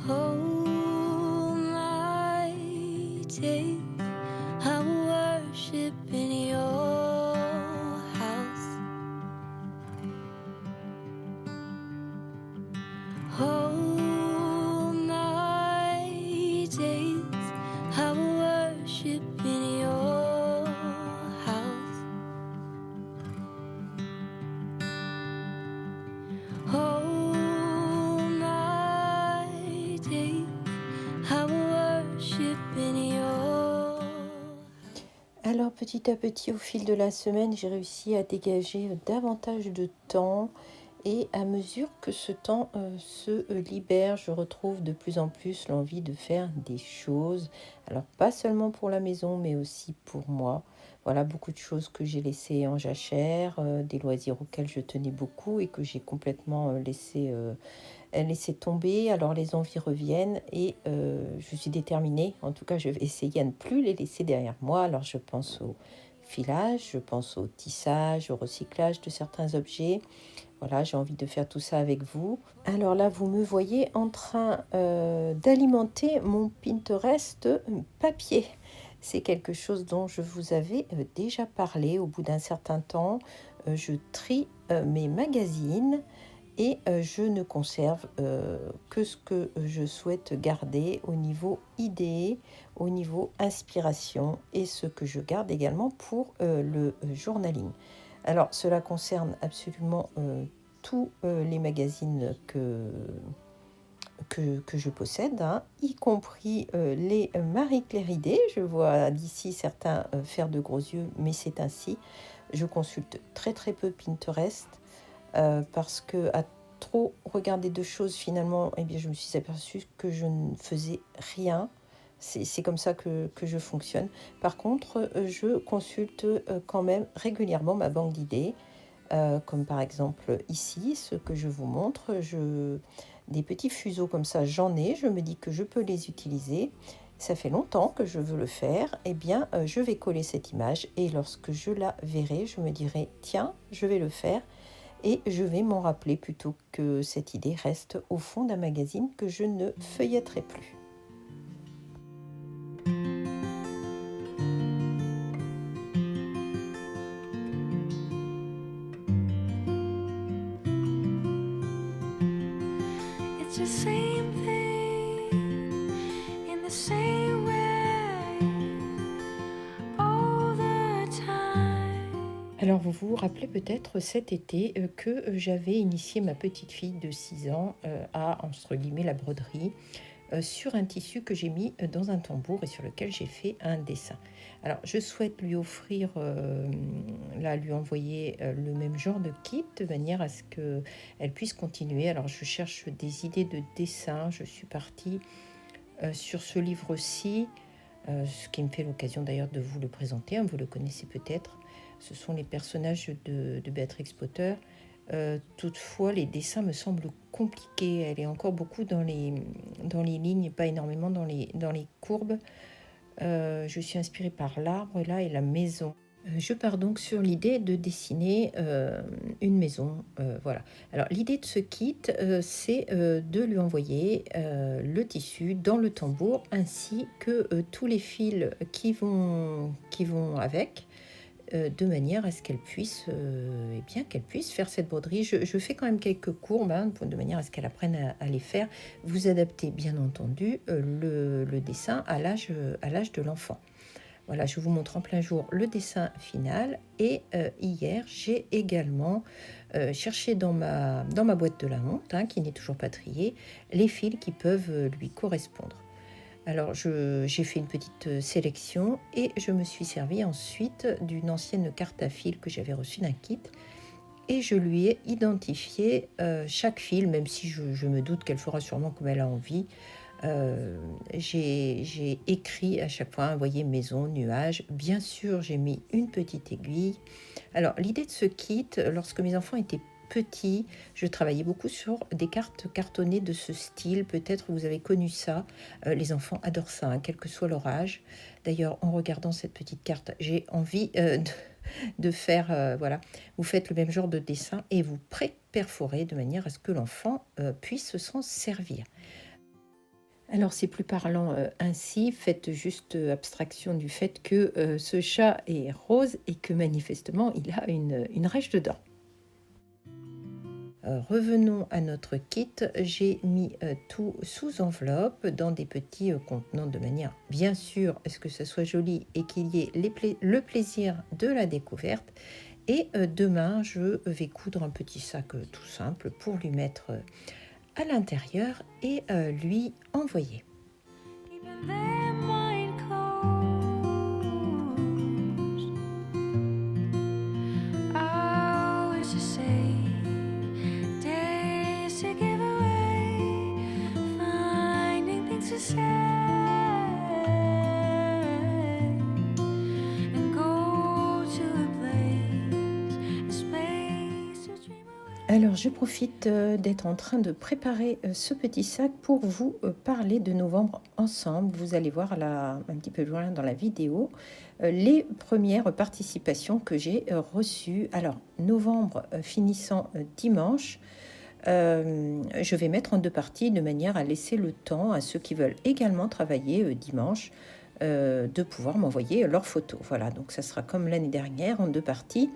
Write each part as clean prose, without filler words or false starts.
Almighty, I worship in your house. All my days, I worship in your house. All my days, I worship in your. Alors petit à petit, au fil de la semaine, j'ai réussi à dégager davantage de temps et à mesure que ce temps se libère, je retrouve de plus en plus l'envie de faire des choses. Alors pas seulement pour la maison, mais aussi pour moi. Voilà, beaucoup de choses que j'ai laissées en jachère, des loisirs auxquels je tenais beaucoup et que j'ai complètement laissé tomber. Alors les envies reviennent et je suis déterminée. En tout cas, je vais essayer à ne plus les laisser derrière moi. Alors je pense au filage, je pense au tissage, au recyclage de certains objets. Voilà, j'ai envie de faire tout ça avec vous. Alors là, vous me voyez en train d'alimenter mon Pinterest papier. C'est quelque chose dont je vous avais déjà parlé. Au bout d'un certain temps, je trie mes magazines et je ne conserve que ce que je souhaite garder au niveau idée, au niveau inspiration et ce que je garde également pour le journaling. Alors cela concerne absolument tous les magazines que je possède, hein, y compris les Marie-Claire Idée. Je vois d'ici certains faire de gros yeux, mais c'est ainsi. Je consulte très très peu Pinterest parce que à trop regarder de choses finalement, eh bien, je me suis aperçue que je ne faisais rien. C'est comme ça que je fonctionne. Par contre, je consulte quand même régulièrement ma banque d'idées, comme par exemple ici, ce que je vous montre. Des petits fuseaux comme ça, j'en ai. Je me dis que je peux les utiliser. Ça fait longtemps que je veux le faire. Eh bien, je vais coller cette image et lorsque je la verrai, je me dirai, tiens, je vais le faire. Et je vais m'en rappeler plutôt que cette idée reste au fond d'un magazine que je ne feuilletterai plus. It's the same thing in the same way all the time. Alors vous vous rappelez peut-être cet été que j'avais initié ma petite fille de 6 ans à, entre guillemets, la broderie sur un tissu que j'ai mis dans un tambour et sur lequel j'ai fait un dessin. Alors je souhaite lui offrir, lui envoyer le même genre de kit de manière à ce qu'elle puisse continuer. Alors je cherche des idées de dessin, je suis partie sur ce livre-ci, ce qui me fait l'occasion d'ailleurs de vous le présenter, hein, vous le connaissez peut-être. Ce sont les personnages de Béatrix Potter. Toutefois, les dessins me semblent compliqués. Elle est encore beaucoup dans les lignes, pas énormément dans les courbes. Je suis inspirée par l'arbre là et la maison. Je pars donc sur l'idée de dessiner une maison. Voilà. Alors l'idée de ce kit, c'est de lui envoyer le tissu dans le tambour ainsi que tous les fils qui vont avec, de manière à ce qu'elle puisse, qu'elle puisse faire cette broderie. Je fais quand même quelques courbes, hein, de manière à ce qu'elle apprenne à les faire. Vous adaptez bien entendu le dessin à l'âge de l'enfant. Voilà, je vous montre en plein jour le dessin final. Et hier, j'ai également cherché dans ma boîte de la honte, hein, qui n'est toujours pas triée, les fils qui peuvent lui correspondre. Alors, j'ai fait une petite sélection et je me suis servi ensuite d'une ancienne carte à fil que j'avais reçue d'un kit. Et je lui ai identifié chaque fil, même si je me doute qu'elle fera sûrement comme elle a envie. J'ai écrit à chaque fois, vous voyez, maison, nuage. Bien sûr, j'ai mis une petite aiguille. Alors, l'idée de ce kit, lorsque mes enfants étaient petits, je travaillais beaucoup sur des cartes cartonnées de ce style. Peut-être vous avez connu ça. Les enfants adorent ça, hein, quel que soit leur âge. D'ailleurs, en regardant cette petite carte, j'ai envie de faire, voilà, vous faites le même genre de dessin et vous pré-perforez de manière à ce que l'enfant puisse s'en servir. Alors c'est plus parlant ainsi, faites juste abstraction du fait que ce chat est rose et que manifestement il a une règle dedans. Revenons à notre kit, j'ai mis tout sous enveloppe dans des petits contenants de manière bien sûr à ce que ça soit joli et qu'il y ait le plaisir de la découverte. Et demain je vais coudre un petit sac tout simple pour lui mettre à l'intérieur et lui envoyer. Keeping their mind closed. Hours to say, days to give away, finding things to say, and go to a place, a space to dream away. Alors je profite d'être en train de préparer ce petit sac pour vous parler de novembre ensemble. Vous allez voir un petit peu loin dans la vidéo les premières participations que j'ai reçues. Alors novembre finissant dimanche, je vais mettre en deux parties de manière à laisser le temps à ceux qui veulent également travailler dimanche de pouvoir m'envoyer leurs photos. Voilà, donc ça sera comme l'année dernière en deux parties.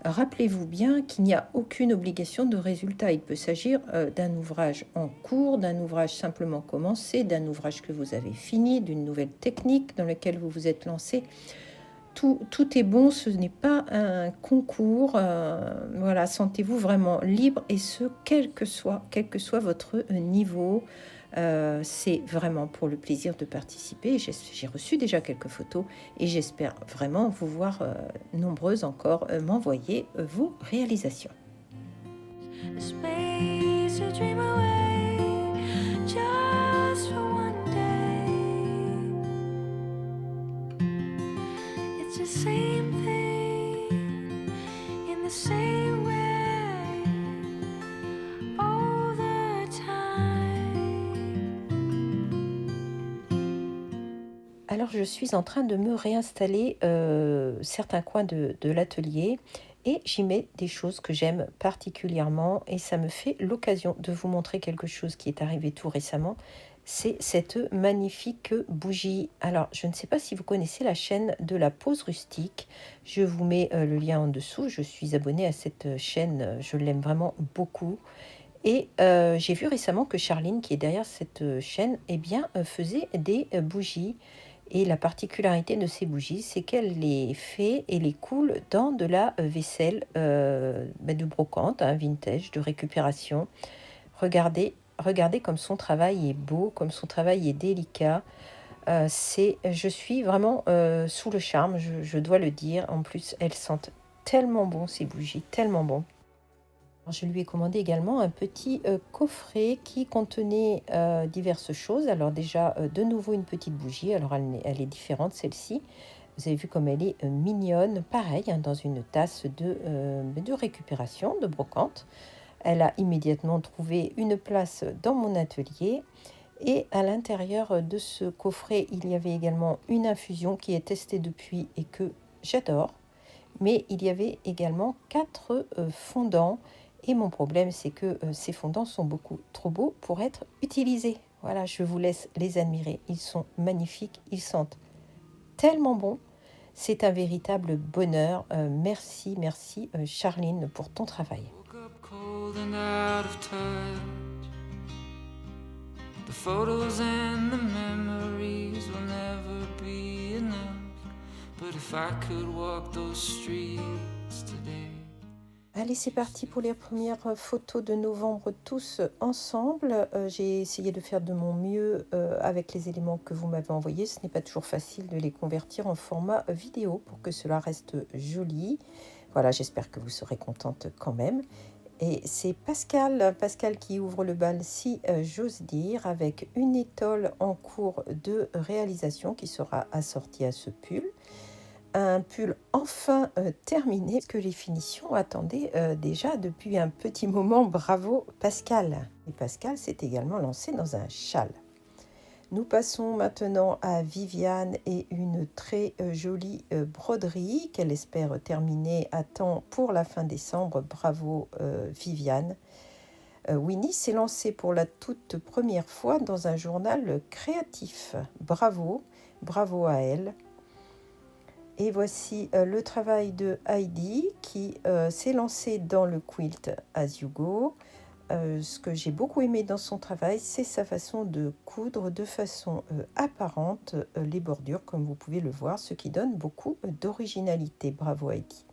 Rappelez-vous bien qu'il n'y a aucune obligation de résultat. Il peut s'agir d'un ouvrage en cours, d'un ouvrage simplement commencé, d'un ouvrage que vous avez fini, d'une nouvelle technique dans laquelle vous vous êtes lancé. Tout est bon, ce n'est pas un concours. Voilà, sentez-vous vraiment libre et ce, quel que soit votre niveau. C'est vraiment pour le plaisir de participer. J'ai reçu déjà quelques photos et j'espère vraiment vous voir nombreuses encore m'envoyer vos réalisations. A space to dream away, just for one day. It's the same thing in the same way all the time. Alors je suis en train de me réinstaller certains coins de l'atelier et j'y mets des choses que j'aime particulièrement et ça me fait l'occasion de vous montrer quelque chose qui est arrivé tout récemment. C'est cette magnifique bougie. Alors je ne sais pas si vous connaissez la chaîne de la pose rustique. Je vous mets le lien en dessous. Je suis abonnée à cette chaîne, je l'aime vraiment beaucoup. Et j'ai vu récemment que Charline, qui est derrière cette chaîne, eh bien, faisait des bougies. Et la particularité de ces bougies, c'est qu'elle les fait et les coule dans de la vaisselle de brocante, vintage, de récupération. Regardez comme son travail est beau, comme son travail est délicat. Je suis vraiment sous le charme, je dois le dire. En plus, elles sentent tellement bon ces bougies, tellement bon. Je lui ai commandé également un petit coffret qui contenait diverses choses. Alors déjà, de nouveau une petite bougie. Alors elle est différente celle-ci. Vous avez vu comme elle est mignonne. Pareil, hein, dans une tasse de récupération, de brocante. Elle a immédiatement trouvé une place dans mon atelier. Et à l'intérieur de ce coffret, il y avait également une infusion qui est testée depuis et que j'adore. Mais il y avait également 4 fondants. Et mon problème, c'est que ces fondants sont beaucoup trop beaux pour être utilisés. Voilà, je vous laisse les admirer. Ils sont magnifiques, ils sentent tellement bon. C'est un véritable bonheur. Merci Charline pour ton travail. Woke up cold and out of touch. The photos and the memories will never be enough. But if I could walk those streets today. Allez, c'est parti pour les premières photos de novembre tous ensemble. J'ai essayé de faire de mon mieux avec les éléments que vous m'avez envoyés. Ce n'est pas toujours facile de les convertir en format vidéo pour que cela reste joli. Voilà, j'espère que vous serez contente quand même. Et c'est Pascal qui ouvre le bal, si j'ose dire, avec une étole en cours de réalisation qui sera assortie à ce pull. Un pull enfin terminé, que les finitions attendaient déjà depuis un petit moment. Bravo Pascal. Et Pascal s'est également lancé dans un châle. Nous passons maintenant à Viviane et une très jolie broderie qu'elle espère terminer à temps pour la fin décembre. Bravo Viviane. Winnie s'est lancée pour la toute première fois dans un journal créatif. Bravo, bravo à elle. Et voici le travail de Heidi qui s'est lancée dans le quilt As You Go. Ce que j'ai beaucoup aimé dans son travail, c'est sa façon de coudre de façon apparente les bordures, comme vous pouvez le voir, ce qui donne beaucoup d'originalité. Bravo Heidi.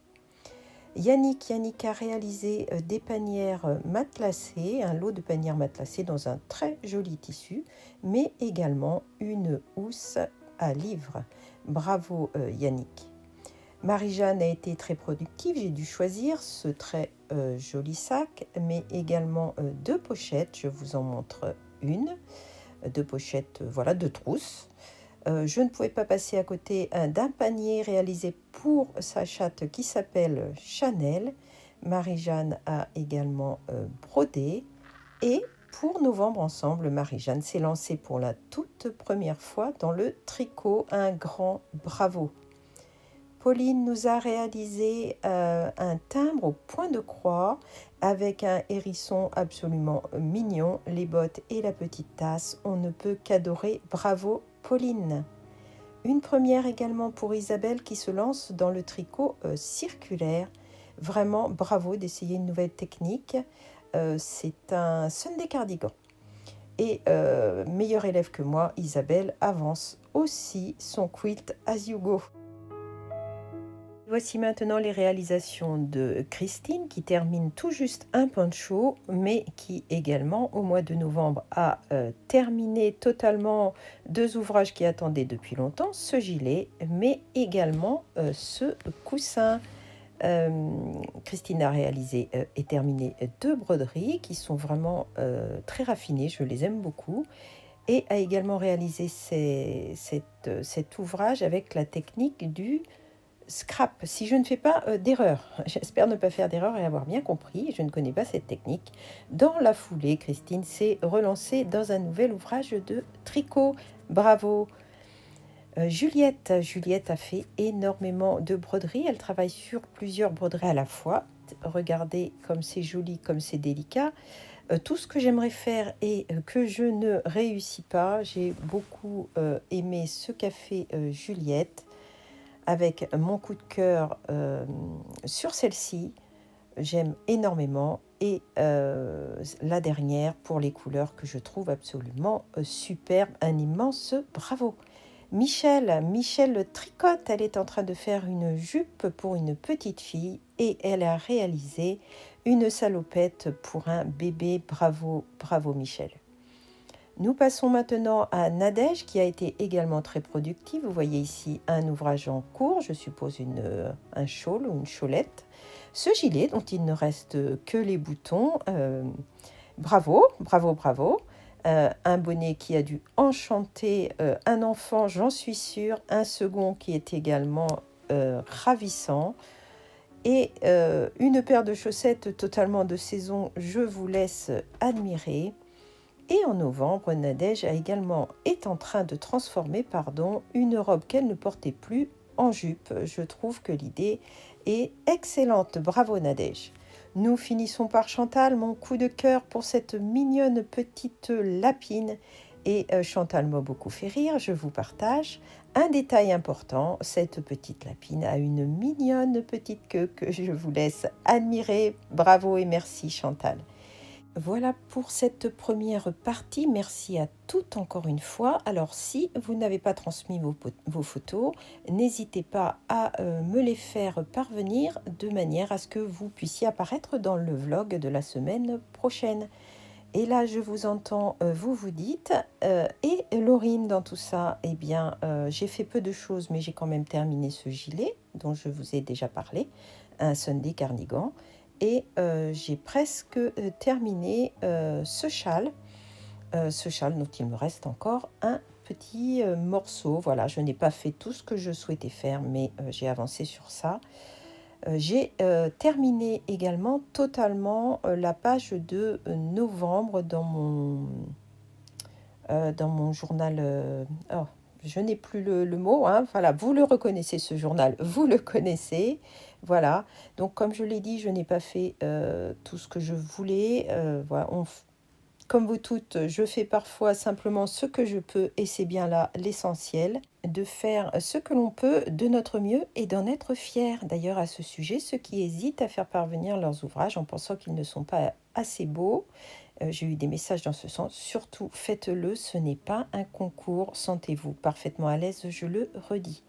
Yannick a réalisé des panières matelassées, un lot de panières matelassées dans un très joli tissu, mais également une housse à livres. Bravo Yannick. Marie-Jeanne a été très productive, j'ai dû choisir ce très joli sac, mais également deux pochettes, je vous en montre une, deux pochettes, voilà, de trousses. Je ne pouvais pas passer à côté d'un panier réalisé pour sa chatte qui s'appelle Chanel. Marie-Jeanne a également brodé. Et pour Novembre ensemble, Marie-Jeanne s'est lancée pour la toute première fois dans le tricot. Un grand bravo. Pauline nous a réalisé un timbre au point de croix avec un hérisson absolument mignon, les bottes et la petite tasse. On ne peut qu'adorer. Bravo Pauline. Une première également pour Isabelle qui se lance dans le tricot circulaire. Vraiment bravo d'essayer une nouvelle technique. C'est un Sunday cardigan. Et meilleure élève que moi, Isabelle avance aussi son quilt As You Go. Voici maintenant les réalisations de Christine qui termine tout juste un poncho, mais qui également au mois de novembre a terminé totalement deux ouvrages qui attendaient depuis longtemps, ce gilet, mais également ce coussin. Christine a réalisé et terminé deux broderies qui sont vraiment très raffinées, je les aime beaucoup, et a également réalisé cet ouvrage avec la technique du scrap, si je ne fais pas d'erreur. J'espère ne pas faire d'erreur et avoir bien compris, je ne connais pas cette technique. Dans la foulée, Christine s'est relancée dans un nouvel ouvrage de tricot. Bravo. Juliette a fait énormément de broderies, elle travaille sur plusieurs broderies à la fois. Regardez comme c'est joli, comme c'est délicat. Tout ce que j'aimerais faire et que je ne réussis pas, j'ai beaucoup aimé ce qu'a fait Juliette. Avec mon coup de cœur sur celle-ci, j'aime énormément. Et la dernière pour les couleurs que je trouve absolument superbe, un immense bravo. Michel tricote, elle est en train de faire une jupe pour une petite fille et elle a réalisé une salopette pour un bébé. Bravo, bravo Michel. Nous passons maintenant à Nadège qui a été également très productive. Vous voyez ici un ouvrage en cours, je suppose un shawl ou une cholette. Ce gilet dont il ne reste que les boutons, bravo, bravo, bravo. Un bonnet qui a dû enchanter un enfant, j'en suis sûre. Un second qui est également ravissant. Et une paire de chaussettes totalement de saison, je vous laisse admirer. Et en novembre, Nadège est en train de transformer une robe qu'elle ne portait plus en jupe. Je trouve que l'idée est excellente. Bravo Nadège. Nous finissons par Chantal, mon coup de cœur pour cette mignonne petite lapine. Et Chantal m'a beaucoup fait rire, je vous partage. Un détail important, cette petite lapine a une mignonne petite queue que je vous laisse admirer. Bravo et merci Chantal. Voilà pour cette première partie. Merci à toutes encore une fois. Alors si vous n'avez pas transmis vos photos, n'hésitez pas à me les faire parvenir de manière à ce que vous puissiez apparaître dans le vlog de la semaine prochaine. Et là, je vous entends, vous dites, et Laurine dans tout ça, eh bien, j'ai fait peu de choses, mais j'ai quand même terminé ce gilet dont je vous ai déjà parlé, un Sunday cardigan. Et j'ai presque terminé ce châle dont il me reste encore un petit morceau. Voilà, je n'ai pas fait tout ce que je souhaitais faire, mais j'ai avancé sur ça. J'ai terminé également totalement la page de novembre dans mon journal. je n'ai plus le mot, hein. Voilà, vous le reconnaissez ce journal, vous le connaissez. Voilà, donc comme je l'ai dit, je n'ai pas fait tout ce que je voulais. Voilà, comme vous toutes, je fais parfois simplement ce que je peux et c'est bien là l'essentiel, de faire ce que l'on peut de notre mieux et d'en être fier. D'ailleurs, à ce sujet, ceux qui hésitent à faire parvenir leurs ouvrages en pensant qu'ils ne sont pas assez beaux, j'ai eu des messages dans ce sens. Surtout, faites-le, ce n'est pas un concours. Sentez-vous parfaitement à l'aise, je le redis.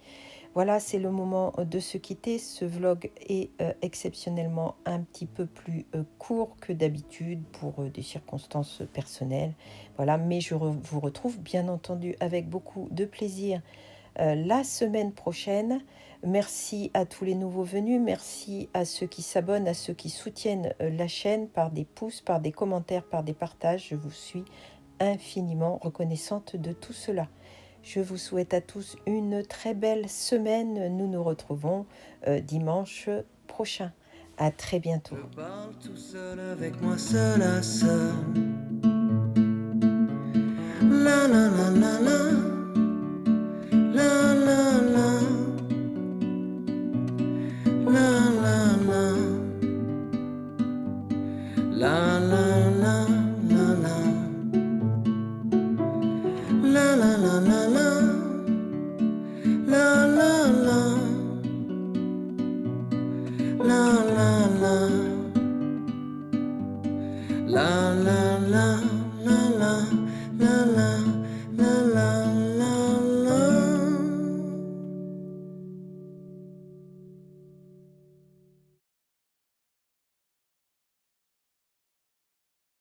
Voilà, c'est le moment de se quitter. Ce vlog est exceptionnellement un petit peu plus court que d'habitude pour des circonstances personnelles. Voilà, mais je vous retrouve bien entendu avec beaucoup de plaisir la semaine prochaine. Merci à tous les nouveaux venus, merci à ceux qui s'abonnent, à ceux qui soutiennent la chaîne par des pouces, par des commentaires, par des partages. Je vous suis infiniment reconnaissante de tout cela. Je vous souhaite à tous une très belle semaine. Nous nous retrouvons dimanche prochain. À très bientôt. Je parle tout seul avec moi seul à seul. La la la la.